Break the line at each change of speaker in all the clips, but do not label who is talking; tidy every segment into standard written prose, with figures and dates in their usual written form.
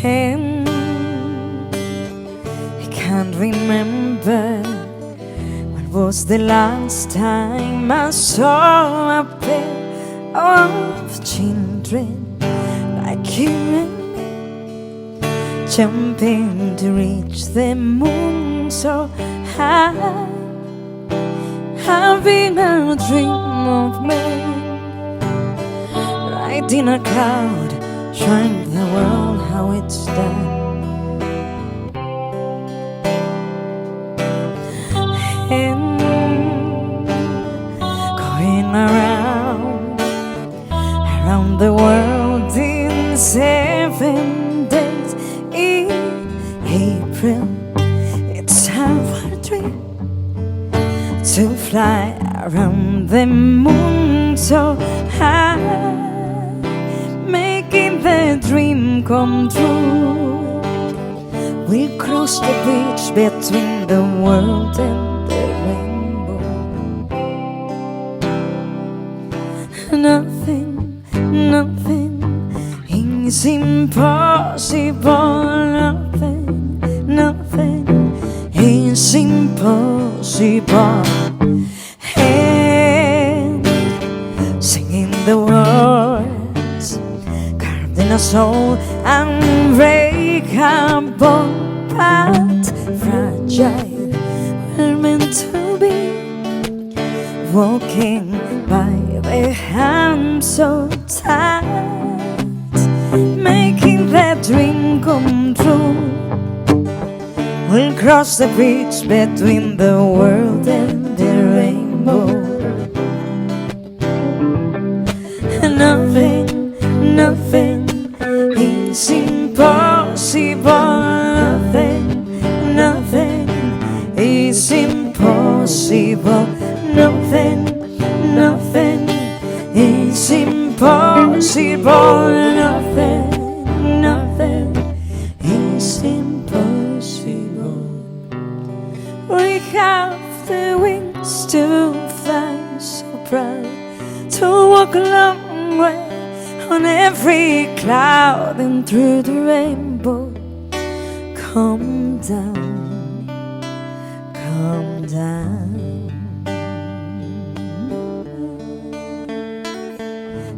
And I can't remember when was the last time I saw a pair of children like you and me, jumping to reach the moon so high, having a dream of me, riding a cloud, showing the world how it's done. And going around the world in 7 days in April. It's our dream to fly around the moon so high, making the dream come true. We'll cross the bridge between the world and the rainbow. Nothing, nothing is impossible. Nothing, nothing is impossible. And singing the words carved in a soul, unbreakable but fragile. We're meant to be walking by the hand so tight, making that dream come true. We'll cross the bridge between the world and the rainbow. Nothing, nothing is impossible. Nothing, nothing is impossible. Nothing, nothing is impossible. Nothing, nothing is impossible. We have the wings to fly so proud, to walk a long way on every cloud and through the rainbow. Come down, come down.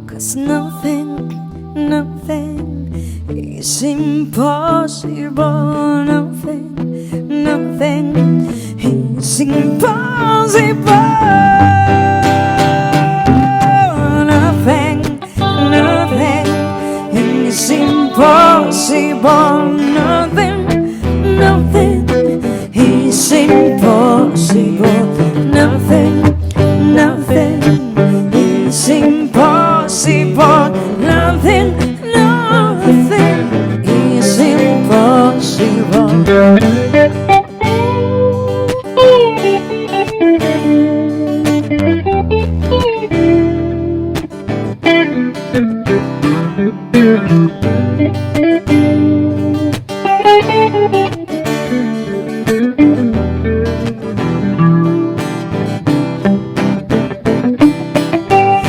'Cause nothing, nothing is impossible. Nothing, nothing is impossible. Nothing, nothing is impossible. Nothing, nothing is impossible. Nothing, nothing is impossible. Nothing, nothing is impossible.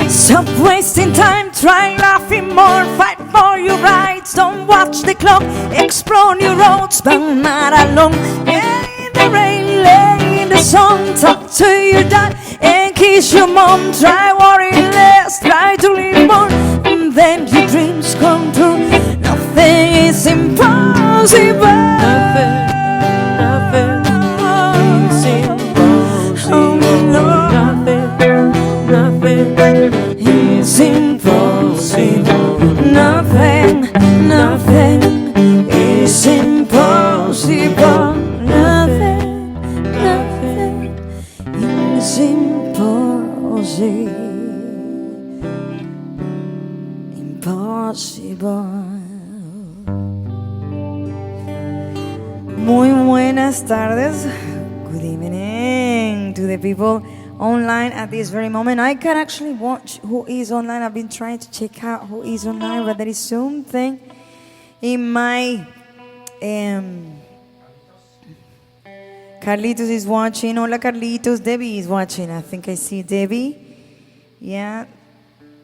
Stop wasting time, try laughing more, fight for your rights, don't watch the clock, explore new roads, but not alone. In the rain, lay in the sun, talk to your dad and kiss your mom, try worrying less, try to live more, and then your dreams come true. Nothing is impossible. Nothing, nothing is impossible. Nothing, nothing is impossible. Nothing, nothing is impossible. Nothing, nothing is impossible. Muy buenas tardes. Good evening to the people online at this very moment. I can actually watch who is online. I've been trying to check out who is online, but there is something in my Carlitos is watching. Hola Carlitos. Debbie is watching. I think I see Debbie. Yeah.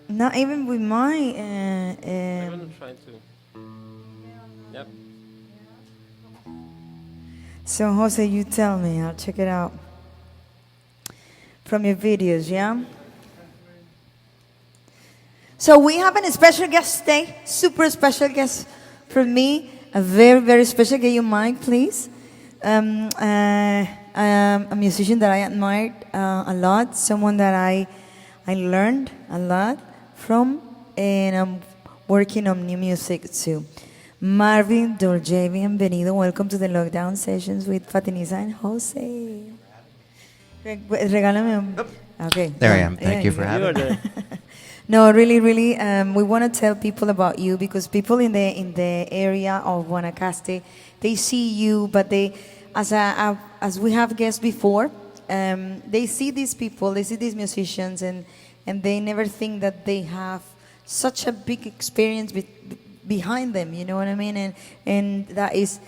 Not even with my
I'm trying to. Yep.
So Jose, you tell me, I'll check it out. From your videos, yeah? So we have a special guest today, super special guest from me, a very, very special. Get your mic, please. A musician that I admired a lot, someone that I learned a lot from, and I'm working on new music too. Marvin Dolgay, bienvenido. Welcome to the Lockdown Sessions with Fatiniza and Jose. Regálame un... Okay.
There I am. Thank you for having me.
No, really, really, we want to tell people about you because people in the area of Guanacaste, they see you, but they, as we have guessed before, they see these people, they see these musicians, and they never think that they have such a big experience behind them. You know what I mean? And that is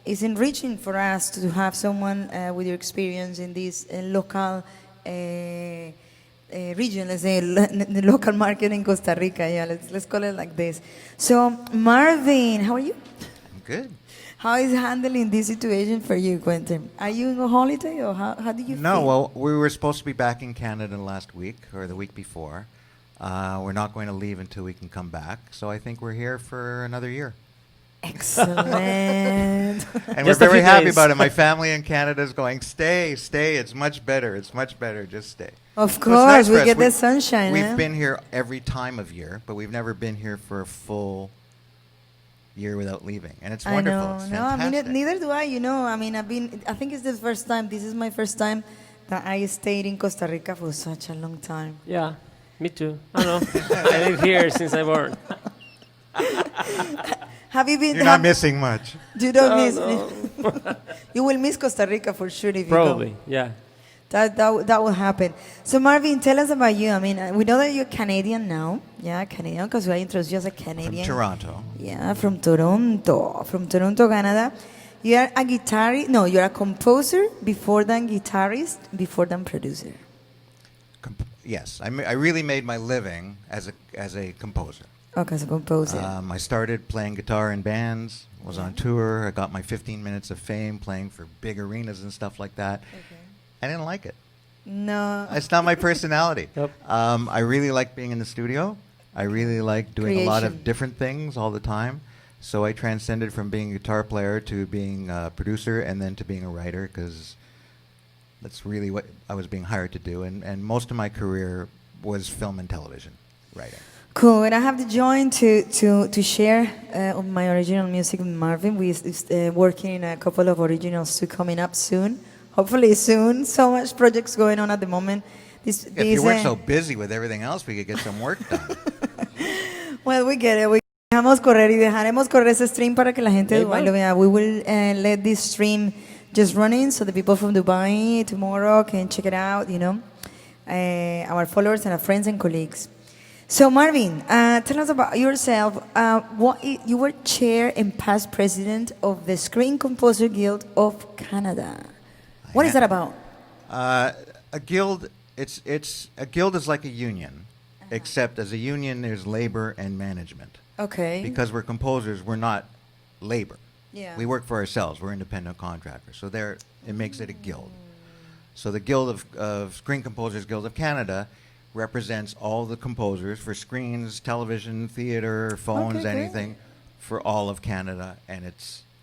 enriching for us to have someone with your experience in this local. Region, let's say, the local market in Costa Rica. Yeah, let's call it like this. So, Marvin, how are you?
I'm good.
How is handling this situation for you, Quentin? Are you on a holiday, or how do you feel?
No, well, we were supposed to be back in Canada last week, or the week before. We're not going to leave until we can come back, so I think we're here for another year.
Excellent.
And we're very happy about it. My family in Canada is going, stay, it's much better, just stay.
Of course, we get the sunshine.
We've been here every time of year, but we've never been here for a full year without leaving, and it's wonderful.
I know.
It's
no,
fantastic.
I mean, neither do I. You know, I mean, I think it's the first time. This is my first time that I stayed in Costa Rica for such a long time.
Yeah, me too. I don't know. I live here since I born.
Have you been?
You're not missing much.
You don't miss.
No.
You will miss Costa Rica for sure if
Probably,
you go.
yeah.
That will happen. So Marvin, tell us about you. I mean, we know that you're Canadian now. Yeah, Canadian, because I introduced you as a Canadian.
From Toronto.
Yeah, from Toronto, Canada. You are a guitarist. No, you're a composer. Before than guitarist. Before than producer.
Yes, I really made my living as a composer.
Okay, as a composer.
I started playing guitar in bands, was on tour, I got my 15 minutes of fame playing for big arenas and stuff like that.
Okay.
I didn't like it.
No.
It's not my personality.
Yep.
I really like being in the studio. I really like doing a lot of
Creation.
different things all the time. So I transcended from being a guitar player to being a producer and then to being a writer, because that's really what I was being hired to do. And most of my career was film and television writing.
Cool, and I have the joy to share my original music with Marvin. We're working on a couple of originals too coming up soon. Hopefully soon. So much projects going on at the moment.
If you weren't so busy with everything else, we could get some work done.
Well, we get it. Dejamos correr y dejaremos correr ese stream para que la gente de Dubai lo vea. We will let this stream just running so the people from Dubai tomorrow can check it out, you know, our followers and our friends and colleagues. So Marvin, tell us about yourself. You were chair and past president of the Screen Composer Guild of Canada. What is that about?
A guild. A guild is like a union, except as a union there's labor and management.
Okay.
Because we're composers, we're not labor.
Yeah.
We work for ourselves. We're independent contractors. So it makes it a guild. So the Guild of Screen Composers Guild of Canada represents all the composers for screens, television, theater, phones,
Okay, great.
anything, for all of Canada, and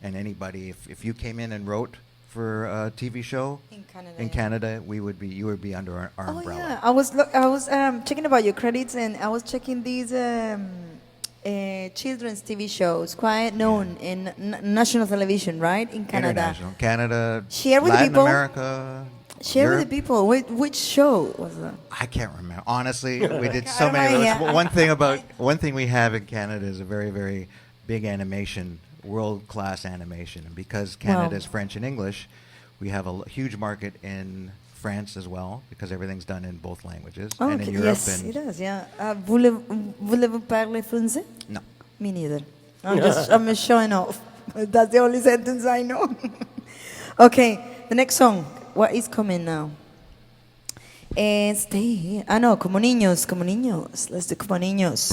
anybody. If you came in and wrote for a TV show
in Canada,
you would be under our umbrella.
Yeah, I was checking about your credits, and I was checking these children's TV shows, quite known in national television, right? In Canada.
International, Canada,
Share with the
Latin
people.
America.
Share
Europe.
with the people. Which show was that?
I can't remember. Honestly, we did
I
so
don't
many of
know,
those.
yeah.
One thing we have in Canada is a very, very big animation, world-class animation. And because Canada is French and English, we have a huge market in France as well, because everything's done in both languages.
Oh,
and in
okay.
Europe.
Yes,
and
it does. Yeah. Voulez-vous parler français?
No.
Me neither. I'm just showing off. That's the only sentence I know. Okay, the next song. What is coming now? No, como niños. Let's do como niños.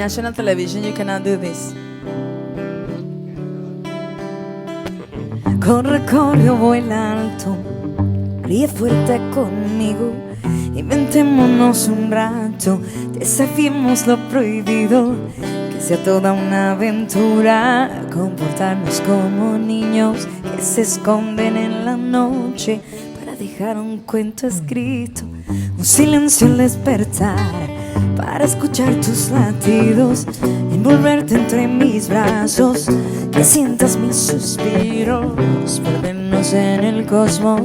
national television, you cannot do this. Corre, corre o vuela alto, ríe fuerte conmigo, inventémonos un rato, desafiemos lo prohibido, que sea toda una aventura, comportarnos como niños que se esconden en la noche para dejar un cuento escrito, un silencio al despertar, para escuchar tus latidos, envolverte entre mis brazos, que sientas mis suspiros, perdernos en el cosmos,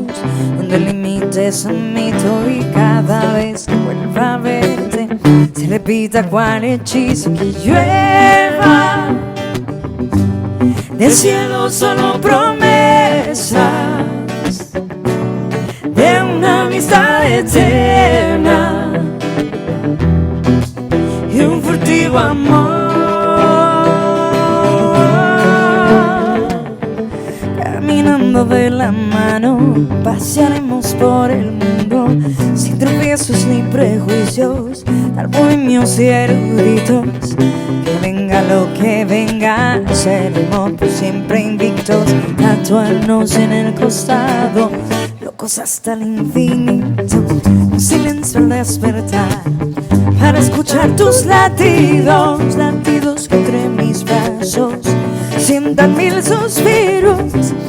donde el límite es un mito y cada vez que vuelva a verte, se repita cual hechizo que llueva del cielo solo promesas de una amistad eterna y un furtivo amor. Caminando de la mano, pasearemos por el mundo, sin tropiezos ni prejuicios, tal bohemios y eruditos. Que venga lo que venga, seremos por siempre invictos, tatuarnos en el costado, locos hasta el infinito, un silencio al despertar, para escuchar tus latidos, latidos que entre mis brazos sientan mil suspiros,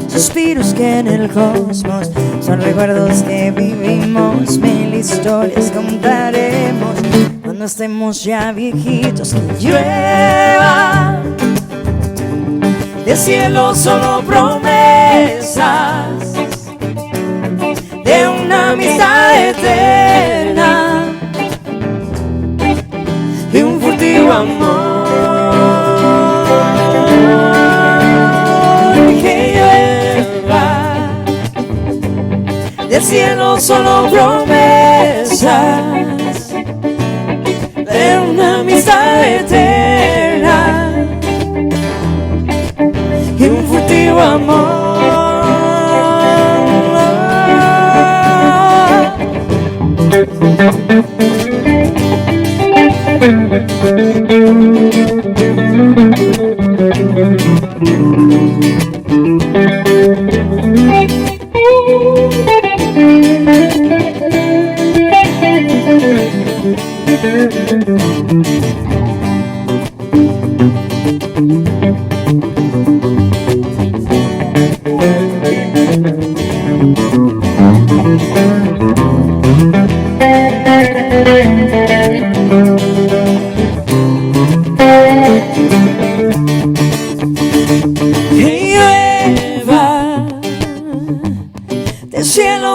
suspiros que en el cosmos son recuerdos que vivimos, mil historias contaremos cuando estemos ya viejitos. Que llueva del cielo solo promesas de una amistad eterna y un furtivo amor. Que llueva del cielo solo promesas de una amistad eterna y un furtivo amor.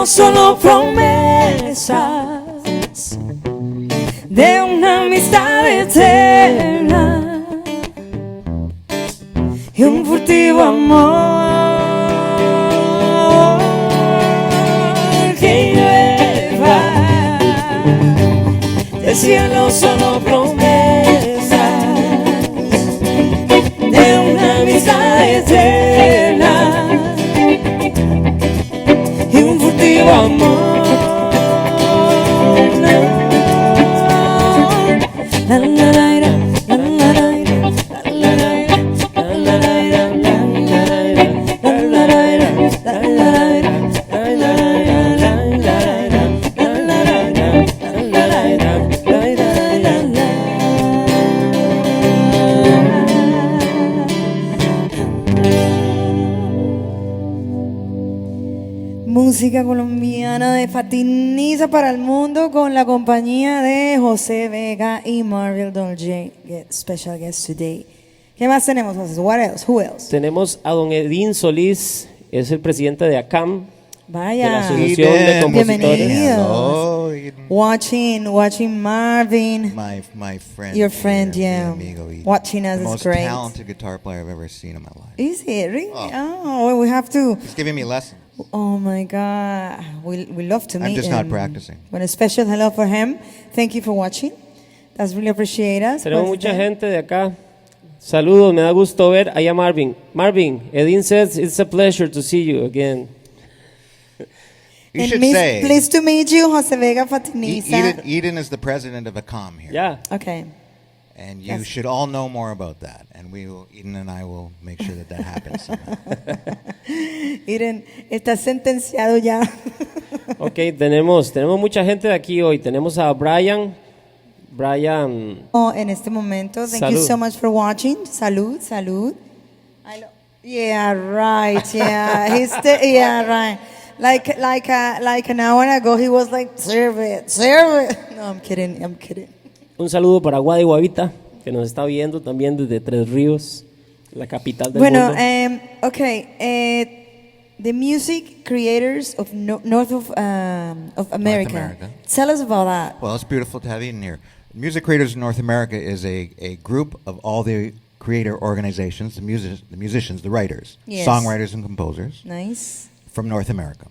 Solo promesas de una amistad eterna y un furtivo amor. Que llueva del cielo solo promesas de una amistad eterna y un furtivo amor. La, la, la, la, la, la, la, la, música colombiana de Fatiniza para el mundo con la compañía de Jose Vega y Marvin Dolgay, special guest today. ¿Qué más tenemos, José? What else? Who else?
Tenemos a don Edín Solís, es el presidente de ACAM,
Vaya.
de la Asociación de Compositores.
Bienvenidos. Watching Marvin.
My friend.
Your friend,
here,
yeah.
mi amigo. He's
Watching us
the
is
most
great.
talented guitar player I've ever seen in my life.
Is it really?
Oh.
Well, we have to.
He's giving me lessons.
Oh my God, we love to meet him.
I'm just not practicing.
Well, a special hello for him. Thank you for watching. That's really appreciated.
Tenemos mucha gente de acá. Saludos, me da gusto ver allá Marvin. Marvin, Edin says it's a pleasure to see you again.
You should say.
Pleased to meet you, Jose Vega Fatiniza.
Eden is the president of ACAM here.
Yeah.
Okay.
And you
Yes.
should all know more about that. And Eden and I will make sure that happens somehow.
Miren, está sentenciado ya.
Ok, tenemos mucha gente de aquí hoy. Tenemos a Brian.
En este momento, thank you
Salud.
so much for watching. Salud, salud. Yeah, right. Yeah, yeah, right. Like an hour ago, he was like, serve it. No, I'm kidding.
Un saludo para Guada y Guavita, que nos está viendo también desde Tres Ríos, la capital del
Bueno,
mundo.
the music creators of North of America.
America.
Tell us about that.
Well, it's beautiful to have Eden here. Music Creators in North America is a group of all the creator organizations, the musicians, the writers,
Yes.
songwriters and composers
Nice.
from North America.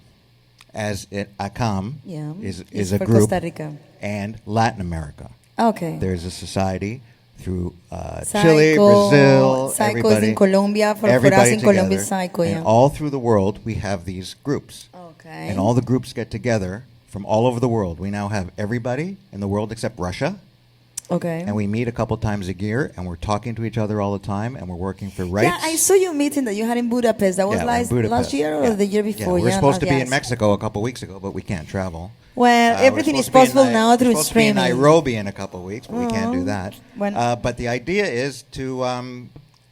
As ACAM
Yeah.
is
It's
a
for
group,
Costa Rica.
and Latin America.
Okay.
There's a society through
Psycho,
Chile, Brazil,
Psycho is
everybody,
in Colombia, for
everybody
us in Colombia,
together.
Psycho, yeah.
And all through the world, we have these groups.
Okay.
And all the groups get together from all over the world. We now have everybody in the world except Russia.
Okay.
And we meet a couple times a year, and we're talking to each other all the time, and we're working for rights.
Yeah, I saw your meeting that you had in Budapest. That was
Yeah, we're in
last
Budapest.
year or
Yeah.
the year
Yeah,
before?
we were supposed to be
yes.
in Mexico a couple weeks ago, but we can't travel.
Well,
We're
everything is
supposed to be
possible
in
now through
we're supposed to be in
streaming.
Nairobi in a couple of weeks, but we can't do
Oh.
that.
When-
But the idea is to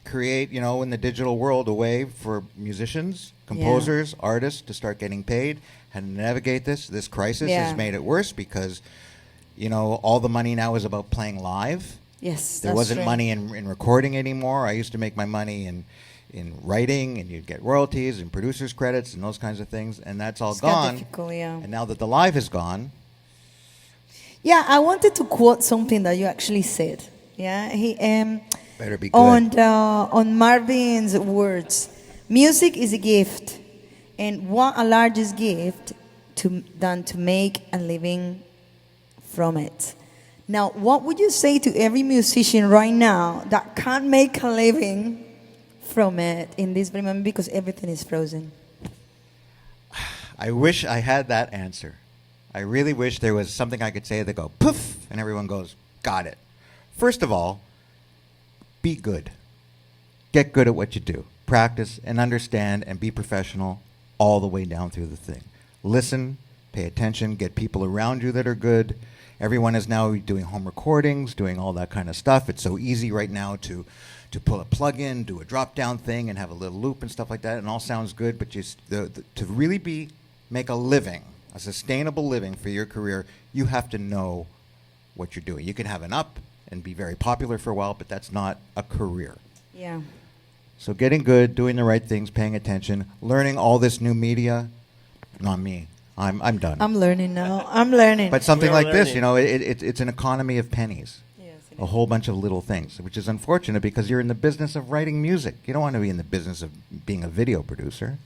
create, in the digital world, a way for musicians, composers, artists to start getting paid. How to navigate this. This crisis
Yeah.
has made it worse because, all the money now is about playing live.
Yes,
There
that's
wasn't
true.
money in recording anymore. I used to make my money in writing, and you'd get royalties and producers credits and those kinds of things, and that's all
It's got
gone.
difficult, yeah.
And now that the live is gone,
Yeah, I wanted to quote something that you actually said. Yeah, he
better be good.
on Marvin's words, music is a gift, and what a largest gift than to make a living from it. Now, what would you say to every musician right now that can't make a living from it in this very moment because everything is frozen?
I wish I had that answer. I really wish there was something I could say that go poof, and everyone goes, got it. First of all, be good. Get good at what you do. Practice and understand and be professional all the way down through the thing. Listen, pay attention, get people around you that are good. Everyone is now doing home recordings, doing all that kind of stuff. It's so easy right now to pull a plug-in, do a drop-down thing, and have a little loop and stuff like that, and all sounds good, but to really make a living, a sustainable living for your career, you have to know what you're doing. You can have an up and be very popular for a while, but that's not a career.
Yeah.
So getting good, doing the right things, paying attention, learning all this new media, not me. I'm done.
I'm learning now. I'm learning.
But something
We are
like this,
learning.
it's an economy of pennies.
Yes, it
A whole bunch of little things, which is unfortunate because you're in the business of writing music. You don't want to be in the business of being a video producer.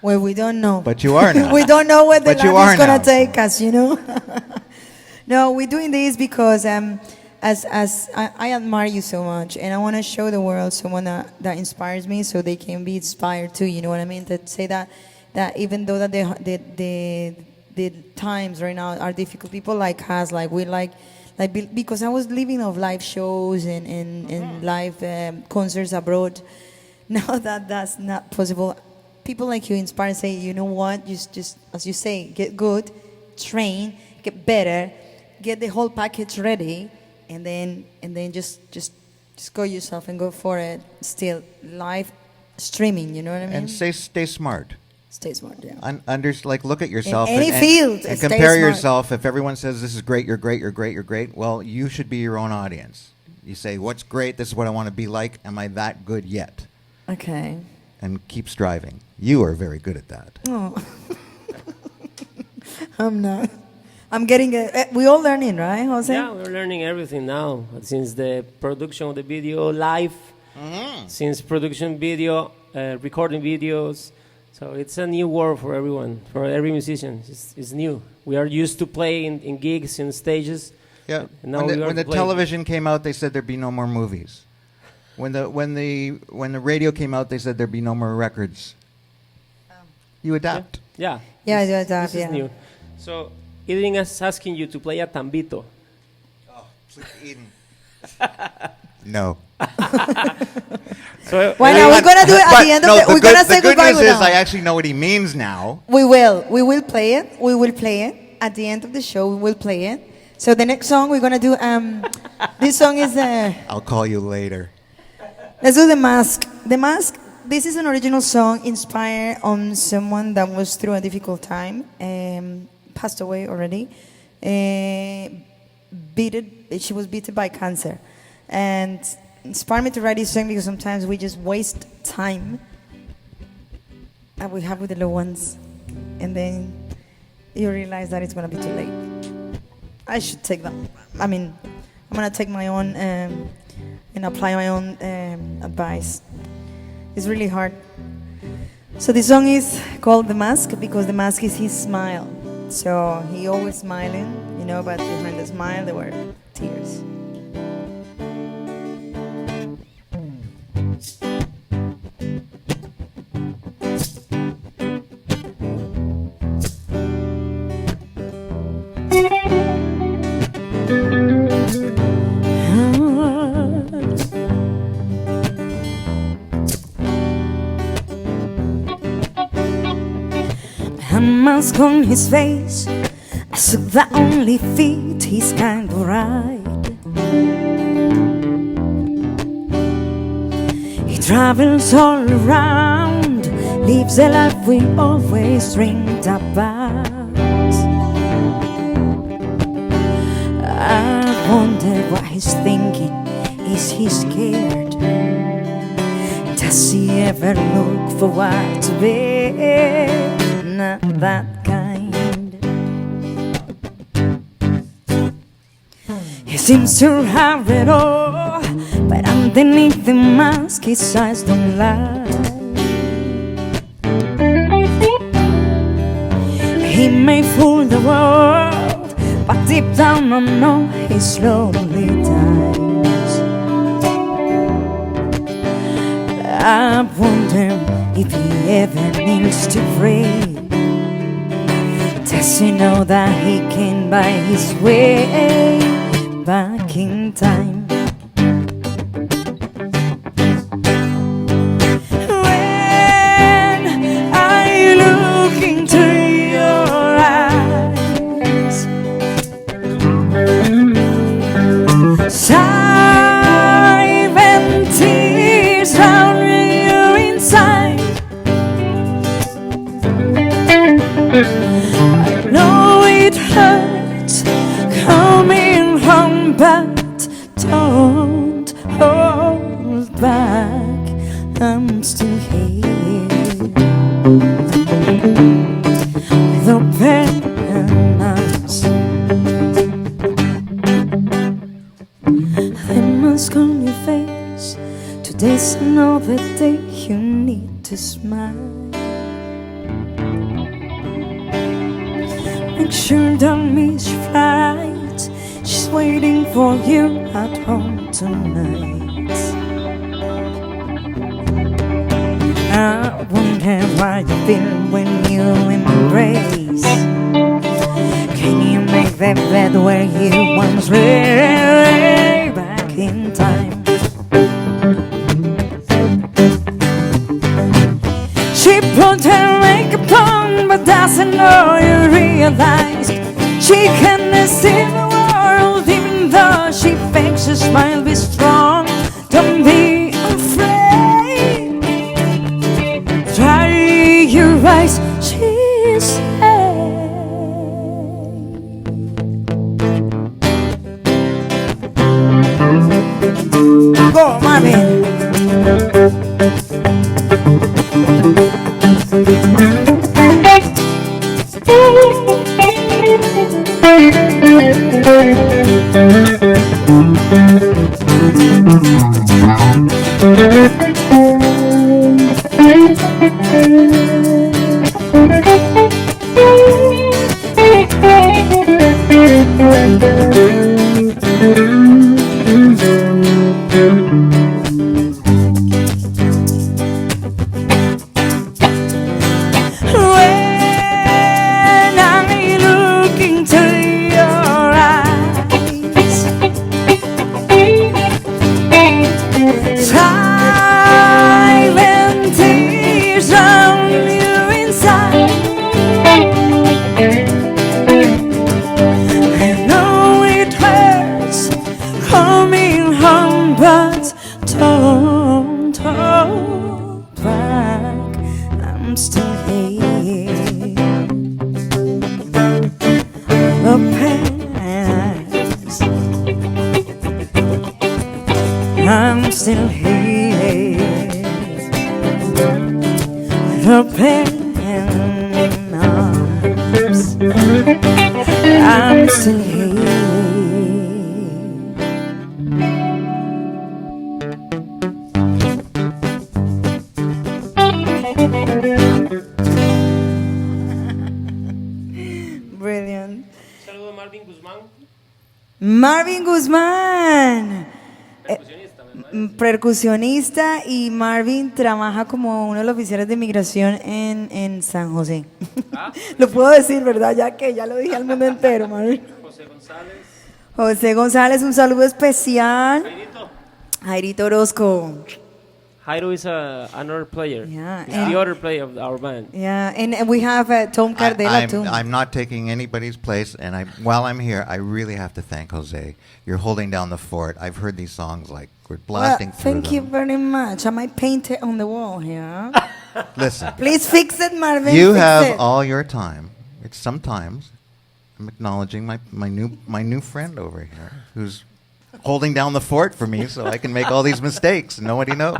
Well, we don't know.
But you are now.
We don't know where the
But you
life is
are
going
now.
to take us, No, we're doing this because as I admire you so much, and I want to show the world someone that inspires me so they can be inspired too, you know what I mean? That say that even though that the times right now are difficult, people like us, because I was living of live shows and live concerts abroad. Now that that's not possible, people like you inspire and say, you know what, just as you say, get good, train, get better, get the whole package ready, and then just go yourself and go for it. Still live streaming, you know what I mean?
And stay smart.
Stay smart, yeah.
Look at yourself
any
and,
field,
and
stay
compare
smart.
yourself. If everyone says this is great, you're great, you're great, you're great. Well, you should be your own audience. You say, what's great? This is what I want to be like. Am I that good yet?
Okay.
And keep striving. You are very good at that.
Oh. I'm not. I'm getting it. We all learning, right, Jose?
Yeah, we're learning everything now. Since the production of the video live, since production video, recording videos. So it's a new world for everyone, for every musician. It's new. We are used to playing in gigs, in stages.
Yeah.
And now
When the television came out, they said there'd be no more movies. When the radio came out, they said there'd be no more records. You adapt.
Yeah.
Yeah,
This
yeah.
is new. So, Eden is asking you to play a tambito.
Oh, Eden. No.
So
Why not? We're gonna do it at the end of the. We're gonna say goodbye
The good news is
now.
I actually know what he means now.
We will. We will play it. We will play it at the end of the show. We will play it. So the next song we're gonna do. This song is.
I'll call you later.
Let's do The Mask. The Mask. This is an original song inspired on someone that was through a difficult time, passed away already. She was beaten by cancer, and inspired me to write this song because sometimes we just waste time that we have with the loved ones, and then you realize that it's gonna be too late. I should take them. I mean, I'm gonna take my own and apply my own advice. It's really hard. So the song is called The Mask because the mask is his smile. So he always smiling, you know, but behind the smile there were tears. A mask on his face, a suit that only fit his kind of ride. He travels all around, lives a life we always dreamed about. I wonder what he's thinking. Is he scared? Does he ever look for what to be? Not that kind. He seems to have it all, but underneath the mask his eyes don't lie. He may fool the world, but deep down I know he slowly dies. I wonder if he ever needs to pray. Does he know that he can buy his way back in time? When I look into your eyes, silent tears drown you inside. I know it hurts coming home, but don't hold back. I'm still here with open arms. The mask on your face. Today's another day you need to smile. Make sure don't miss your flight. She's waiting for you at home tonight. I wonder how you feel when you embrace. Can you make that bed where you once lay back in time? She put her makeup on, but doesn't know you realize she can see the world, even though she fakes a smile. Be strong, don't be afraid. Dry your eyes, she said. Go, Marvin. I'm still here. The past, I'm still here. The past, I'm still here. Brilliant.
Saludo a Marvin Guzmán,
Marvin Guzmán,
percusionista, me parece.
percusionista, y Marvin trabaja como uno de los oficiales de migración en San José.
Ah.
Lo puedo decir, ¿verdad? Ya que ya lo dije al mundo entero, Marvin.
José González,
José González, un saludo especial.
Jairito.
Jairito Orozco.
Jairo is another player.
Yeah,
He's
and-
the other player of our band.
Yeah, and we have Tom Cardela too.
I'm not taking anybody's place, and while I'm here, I really have to thank Jose. You're holding down the fort. I've heard these songs like we're blasting
Well,
through
thank you
them.
very much. I might paint it on the wall here.
Listen,
Please fix it, Marvin.
you
fix
have
it.
all your time. It's sometimes I'm acknowledging my new friend over here who's holding down the fort for me, so I can make all these mistakes and nobody knows.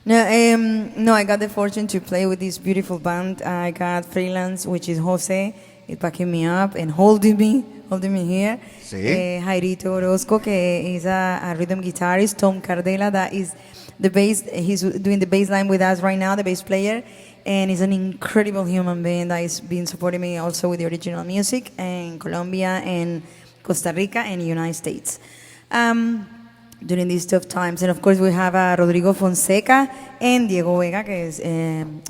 No, I got the fortune to play with this beautiful band. I got Freelance, which is Jose, is backing me up and holding me here.
Sí.
Jairito Orozco, que is a rhythm guitarist. Tom Cardela, that is the bass. He's doing the bass line with us right now, the bass player. And he's an incredible human being that has been supporting me also with the original music in Colombia and Costa Rica and United States. During these tough times. And of course we have Rodrigo Fonseca and Diego Vega, que is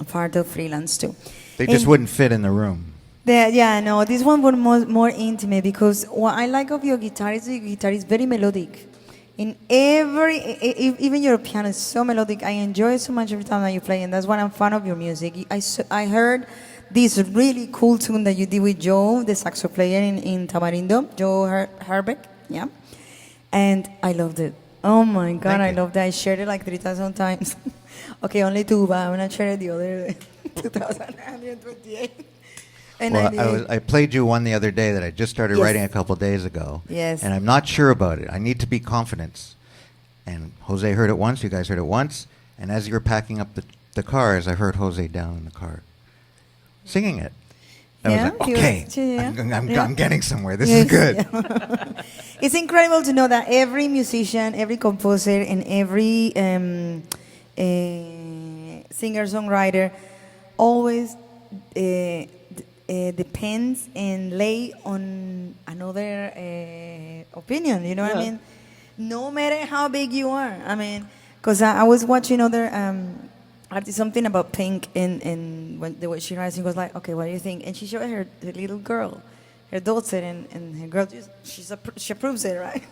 part of Freelance too.
They just
And
wouldn't fit in the room.
no, this one was more intimate, because what I like of your guitar is very melodic. In even your piano is so melodic. I enjoy it so much every time that you play, and that's why I'm fan of your music. I heard this really cool tune that you did with Joe, the saxo player in Tamarindo, Joe Herbeck, yeah. And I loved it. Oh my God,
Thank
I
you.
loved it. I shared it like 3,000 times. Okay, only two, but I'm gonna share it the other 2,928. And
Well, I played you one the other day that I just started
Yes.
writing a couple days ago.
Yes.
And I'm not sure about it. I need to be confident. And Jose heard it once, you guys heard it once, and as you were packing up the cars, I heard Jose down in the car singing it. I
Yeah,
was like,
he was-
okay,
yeah.
I'm getting somewhere. This
Yes,
is good.
yeah. It's incredible to know that every musician, every composer, and every singer-songwriter always depends and lay on another opinion. You know what I
Yeah.
mean? No matter how big you are. I mean, because I was watching other artists, something about Pink, and when the way she writes, he was like, okay, what do you think? And she showed her little girl, her daughter, and her girl, she approves it, right?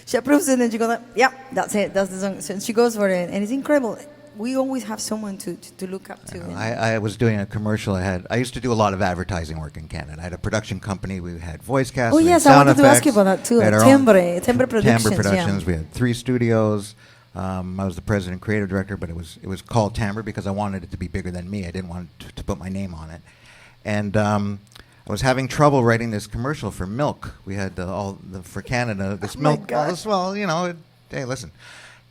She approves it, and she goes like, yeah, that's it, that's the song. So she goes for it, and it's incredible. We always have someone to look up to.
I was doing a commercial. I used to do a lot of advertising work in Canada. I had a production company. We had voice casts.
Oh,
we had
yes, I
sound
wanted to ask you
effects.
about that too.
We had our own
Timbre Productions.
Timbre
yeah.
Productions. We had 3 studios. I was the president and creative director, but it was called Timbre because I wanted it to be bigger than me. I didn't want to put my name on it. And I was having trouble writing this commercial for milk. We had for Canada this
Oh my
milk.
God.
Well, hey, listen.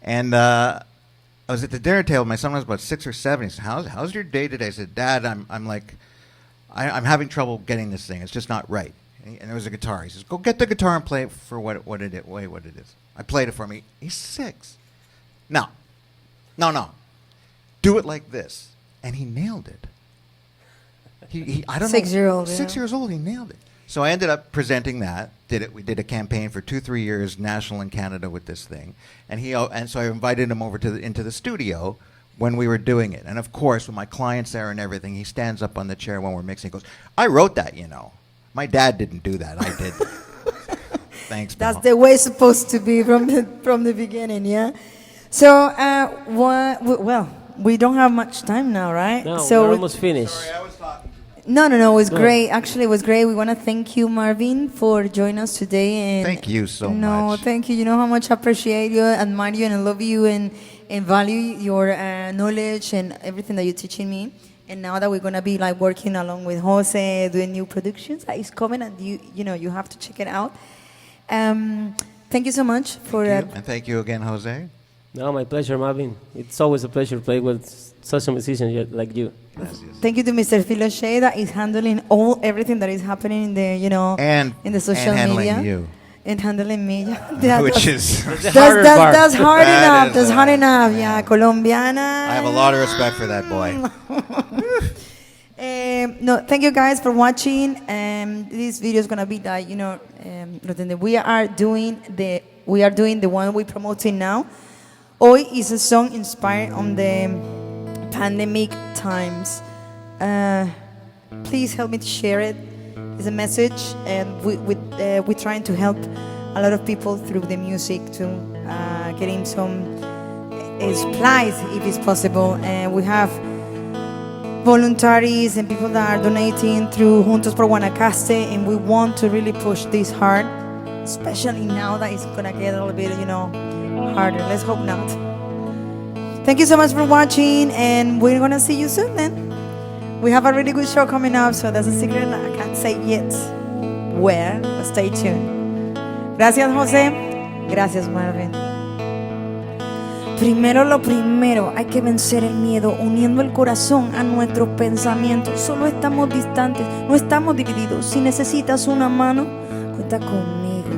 And I was at the dinner table. My son was about 6 or 7. He said, "How's your day today?" I said, "Dad, I'm I'm having trouble getting this thing. It's just not right." And there was a guitar. He says, "Go get the guitar and play it for what it is." I played it for me. He's 6. No. Do it like this, and he nailed it. He I don't know.
6-year-old,
6
yeah.
years old. He nailed it. So I ended up presenting that. We did a campaign for 2-3 years, national in Canada, with this thing, and so I invited him over into the studio when we were doing it. And of course, with my clients there and everything, he stands up on the chair when we're mixing. He goes, "I wrote that, you know. My dad didn't do that. I did." Thanks,
That's
pal.
the way it's supposed to be from the beginning, yeah. So, we don't have much time now, right?
No,
so
we're almost finished.
No, it was
No.
great. Actually, it was great. We want to thank you, Marvin, for joining us today. And
Thank you so
No,
much.
thank you. You know how much I appreciate you, admire you, and I love you. And and value your knowledge and everything that you're teaching me. And now that we're gonna be like working along with Jose, doing new productions that is coming, and you have to check it out. Thank you so much for.
And thank you again, Jose.
No, my pleasure, Marvin. It's always a pleasure to play with such a musician like you.
Gracias.
Thank you to Mr. Philoshe that is handling everything that is happening in the in the social
and handling
media.
you.
And handling me.
Which is
The hardest part.
That's hard
That
enough.
is,
That's hard enough. Yeah, Colombiana.
I have a lot of respect for that boy.
No, thank you guys for watching. This video is gonna be like we are doing the one we're promoting now. Hoy is a song inspired on the pandemic times. Please help me to share it. It's a message, and we're trying to help a lot of people through the music to getting some supplies if it's possible. And we have voluntaries and people that are donating through Juntos por Guanacaste, and we want to really push this hard, especially now that it's gonna get a little bit, harder. Let's hope not. Thank you so much for watching, and we're gonna see you soon then. We have a really good show coming up, so that's a secret I can't say yet where, but stay tuned. Gracias, José. Gracias, Marvin. Primero lo primero, hay que vencer el miedo, uniendo el corazón a nuestros pensamientos. Solo estamos distantes, no estamos divididos. Si necesitas una mano, cuenta conmigo.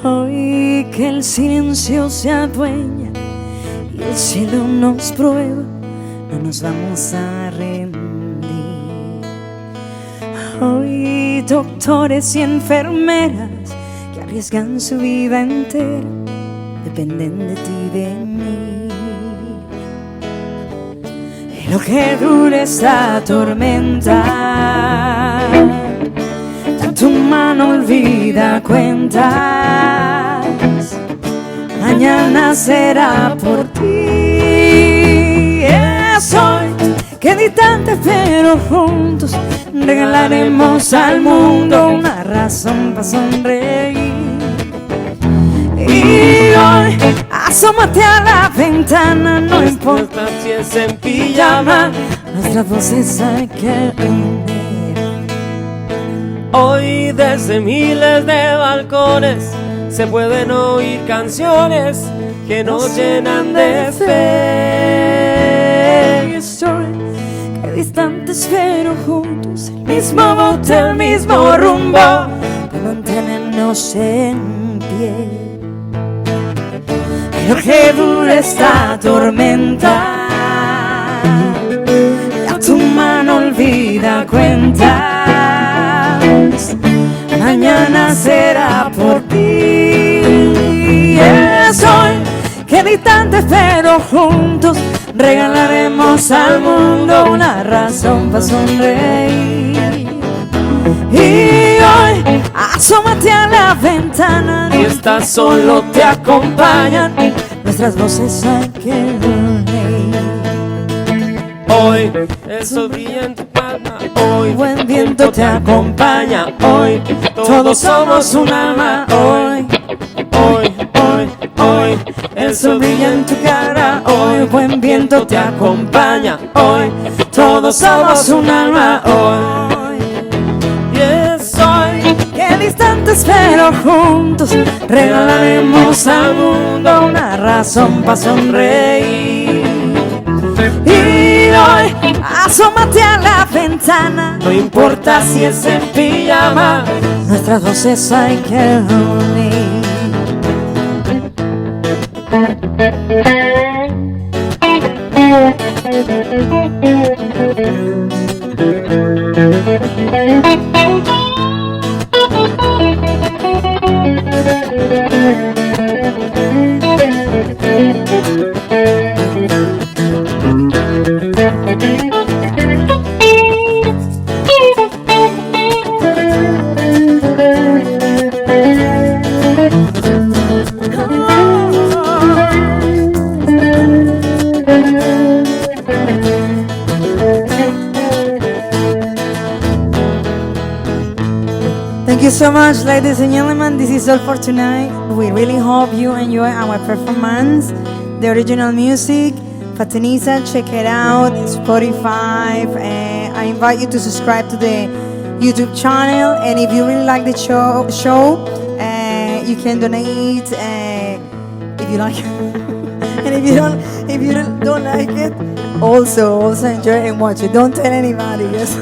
Hoy que el silencio se adueña y el cielo nos prueba, no nos vamos a rendir. Hoy doctores y enfermeras que arriesgan su vida entera dependen de ti y de mí. Y lo que dure esta tormenta, tu mano olvida cuentas. Mañana será por ti. Es hoy que distantes pero juntos regalaremos al mundo una razón para sonreír. Y hoy asómate a la ventana, no importa si es en pijama, nuestras voces hay que unir.
Hoy desde miles de balcones se pueden oír canciones que nos llenan de fe.
Estoy que distantes pero juntos, el mismo bote, el mismo rumbo, para mantenernos en pie. Pero que dure esta tormenta, ya tu mano olvida cuentas. Mañana será por ti. Es hoy que distantes pero juntos regalaremos al mundo una razón para sonreír. Y hoy asómate a la ventana,
Si estás solo te
acompañan nuestras voces hay que unir.
Hoy el sol brilla en tu palma. Hoy
Buen viento te acompaña. Hoy todos somos un alma. Hoy el sol brilla en tu cara. Hoy buen viento te acompaña. Hoy todos somos un alma. Hoy
y es hoy
que distantes pero juntos regalaremos al mundo una razón para sonreír. Y hoy asómate a la ventana, no importa si es en pijama, nuestras voces hay que unir. so much, ladies and gentlemen. This is all for tonight. We really hope you enjoy our performance. The original music, Fatiniza, check it out, Spotify. I invite you to subscribe to the YouTube channel. And if you really like the show, you can donate if you like it. And if you don't like it, also enjoy it and watch it. Don't tell anybody. Yes.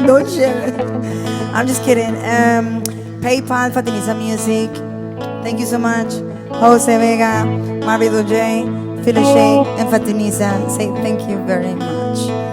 Don't share it. I'm just kidding. PayPal, Fatiniza Music. Thank you so much. Jose Vega, Marvin Dolgay, Philip and Fatiniza. Say thank you very much.